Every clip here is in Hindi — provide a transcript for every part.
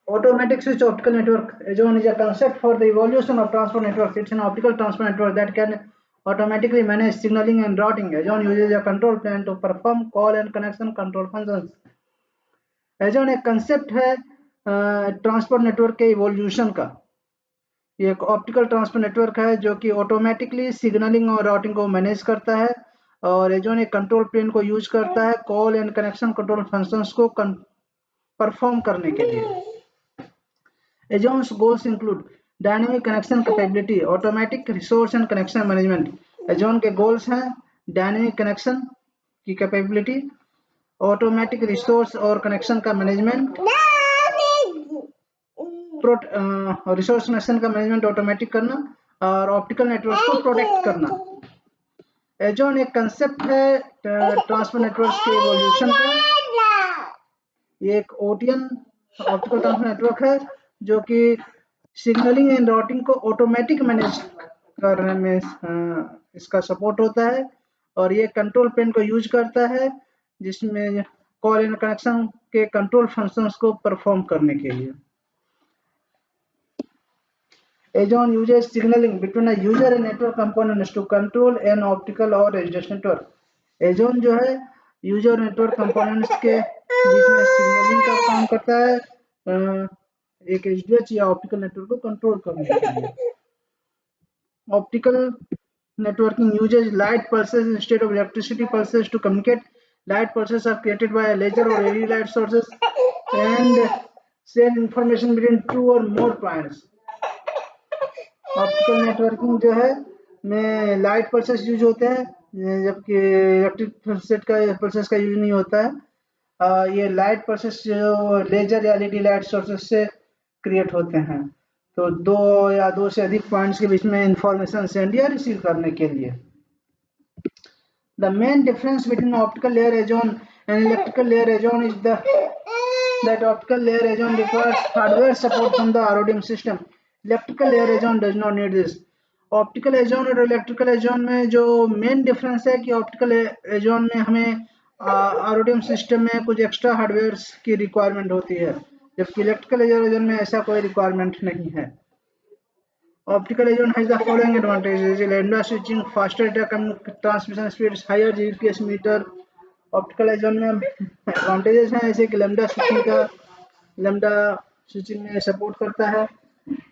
Automatic switch optical network ASON is a concept for the evolution of transport networks. It's an optical transport network that can automatically manage signaling and routing. ASON uses a control plane to perform call and connection control functions. ASON एक कंसेप्ट है ट्रांसपोर्ट नेटवर्क के इवोल्यूशन का। ये एक ऑप्टिकल ट्रांसपोर्ट नेटवर्क है जो कि ऑटोमेटिकली सिग्नलिंग और राउटिंग को मैनेज करता है, और ASON एक कंट्रोल प्लेन को यूज करता है call and connection control functions को परफॉर्म करने के लिए। ASON's goals include dynamic connection capability, automatic resource and connection management. ASON के goals हैं डायनेमिक कनेक्शन की कैपेबिलिटी, ऑटोमेटिक रिसोर्स और कनेक्शन का मैनेजमेंट, रिसोर्स कनेक्शन का मैनेजमेंट ऑटोमेटिक करना और ऑप्टिकल नेटवर्क को प्रोटेक्ट करना। ASON एक कंसेप्ट है ट्रांसपोर्ट नेटवर्क के इवोल्यूशन का। ये एक OTN ऑप्टिकल ट्रांसपोर्ट नेटवर्क है जो कि सिग्नलिंग एंड राउटिंग को ऑटोमेटिक मैनेज करने में इसका सपोर्ट होता है, और ये कंट्रोल प्लेन को यूज करता है जिसमें कॉल एंड कनेक्शन के कंट्रोल फंक्शंस को परफॉर्म करने के लिए। ASON uses signaling between a user and network components to control an optical or HDS network. ASON जो है यूजर नेटवर्क कंपोनेंट्स के बीच में सिग्नलिंग का काम करता है एक HDH या ऑप्टिकल नेटवर्क को कंट्रोल करने के लिए। Optical networking uses light pulses instead of electricity pulses to communicate. Light pulses are created by laser or LED light sources and send information between two or more points. Optical networking जो है में लाइट पल्सेस यूज होते हैं, जबकि इलेक्ट्रिक पल्सेस का यूज नहीं होता है। ये लाइट पल्सेस जो लेजर या LED लाइट सोर्सेस से क्रिएट होते हैं, तो दो या दो से अधिक पॉइंट्स के बीच में इंफॉर्मेशन सेंड या रिसीव करने के लिए। The main difference between optical layer ASON and electrical layer ASON is that optical layer ASON requires hardware support from the ROADM system. Electrical layer ASON does not need this. Optical ASON और इलेक्ट्रिकल ASON में जो मेन डिफरेंस है कि ऑप्टिकल ASON में हमें ROADM सिस्टम में कुछ एक्स्ट्रा हार्डवेयर की रिक्वायरमेंट होती है, जबकि इलेक्ट्रिकल ASON में ऐसा कोई रिक्वायरमेंट नहीं है। Optical ASON has the following advantages: lambda switching, faster data transmission speeds, higher GPS meter. Optical ASON में एडवांटेजेस हैं ऐसे कि लैम्डा स्विचिंग में सपोर्ट करता है,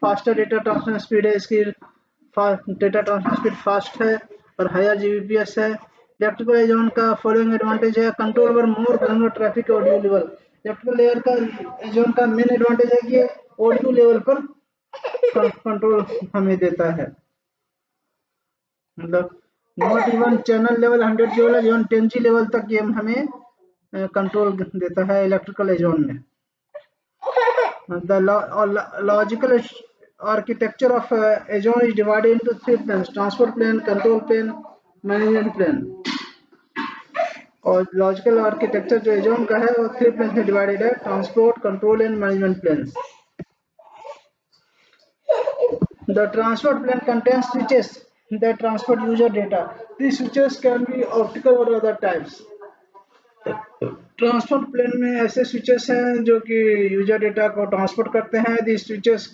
फास्टर डेटा ट्रांसमिशन स्पीड है, इसकी डेटा ट्रांसमिशन स्पीड फास्ट है, और हायर जीबीपीएस है। इलेक्ट्रिकल ASON का फॉलोइंग एडवांटेज है: कंट्रोल ओवर मोर granular traffic audio level. Electrical layer का ASON का मेन एडवांटेज है कि ऑडियो लेवल पर कंट्रोल हमें देता है, मतलब not even channel level 100G level, even 10G level तक ये हमें कंट्रोल देता है इलेक्ट्रिकल ASON में। The logical architecture of ASON is divided into three planes: transport plane, control plane, management plane. और लॉजिकल आर्किटेक्चर जो ASON का है वो 3 प्लेन्स में डिवाइडेड है: transport, control and management planes. The transport plane contains switches that transport user data. These switches can be optical or other types. Transport plane में ऐसे स्विचेस हैं जो कि यूजर डेटा को ट्रांसपोर्ट करते हैं। these switches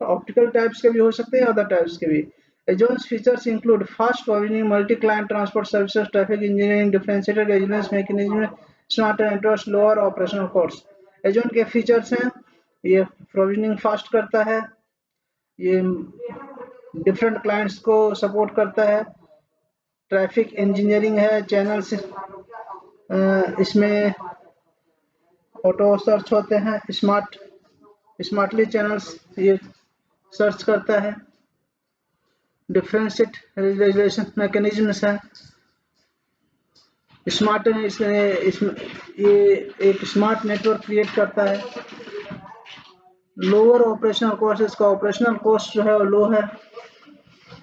ऑप्टिकल टाइप्स के भी हो सकते हैं, अदर टाइप्स के भी। ASON's features include fast provisioning, multi-client transport services, traffic engineering, differentiated resilience mechanism, smarter networks, lower operational costs. ASON के फीचर्स हैं, ये प्रोविजनिंग फास्ट करता है, ये डिफरेंट क्लाइंट्स को सपोर्ट करता है, ट्रैफिक इंजीनियरिंग है, चैनल्स इसमें ऑटो सर्च होते हैं, स्मार्टली चैनल्स ये सर्च करता है, डिफरेंशिएट रेजुलेशन मैकेनिज्म्स हैं, स्मार्ट ये एक स्मार्ट नेटवर्क क्रिएट करता है, लोअर ऑपरेशनल कॉस्ट, इसका ऑपरेशनल कॉस्ट जो है वो लो है।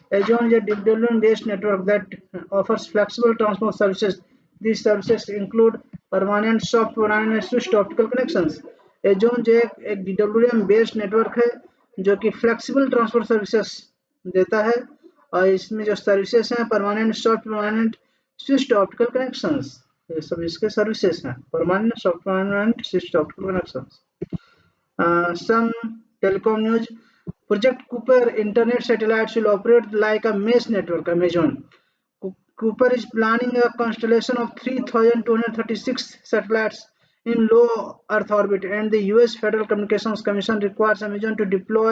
ASON is a development based network that offers flexible transport services. These services include permanent, soft, permanent and switched optical connections. ASON जो एक DWDM बेस्ड नेटवर्क है जो कि फ्लेक्सिबल ट्रांसपोर्ट सर्विसेज देता है, और इसमें जो सर्विसेज हैं permanent, soft, permanent, switched optical connections. ये सब इसके सर्विसेज हैं, permanent software software connections. Some telecom news. Project Cooper internet satellites will operate like a mesh network. Amazon. Cooper is planning a constellation of 3,236 satellites in low Earth orbit, and the US Federal Communications Commission requires Amazon to deploy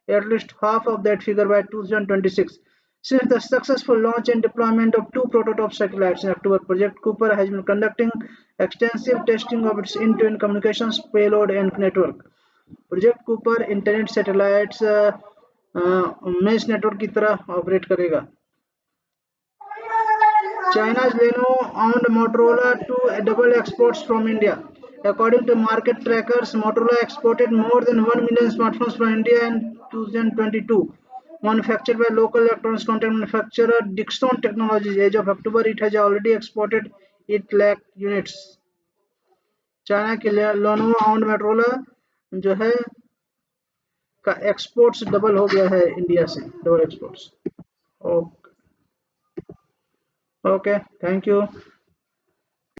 at least half of that figure by 2026. Since the successful launch and deployment of two prototype satellites in October, Project Cooper has been conducting extensive testing of its end-to-end communications payload and network. Project Cooper internet satellites mesh network की तरह ऑपरेट करेगा। China's Lenovo owned Motorola to double exports from India. According to market trackers, Motorola exported more than 1 million smartphones from India in 2022. Manufactured by local electronics content manufacturer Dixon Technologies, as of October, it has already exported 8 lakh units. China की Lenovo owned Motorola जो है का एक्सपोर्ट्स डबल हो गया है इंडिया से, double exports. Okay, okay, thank you.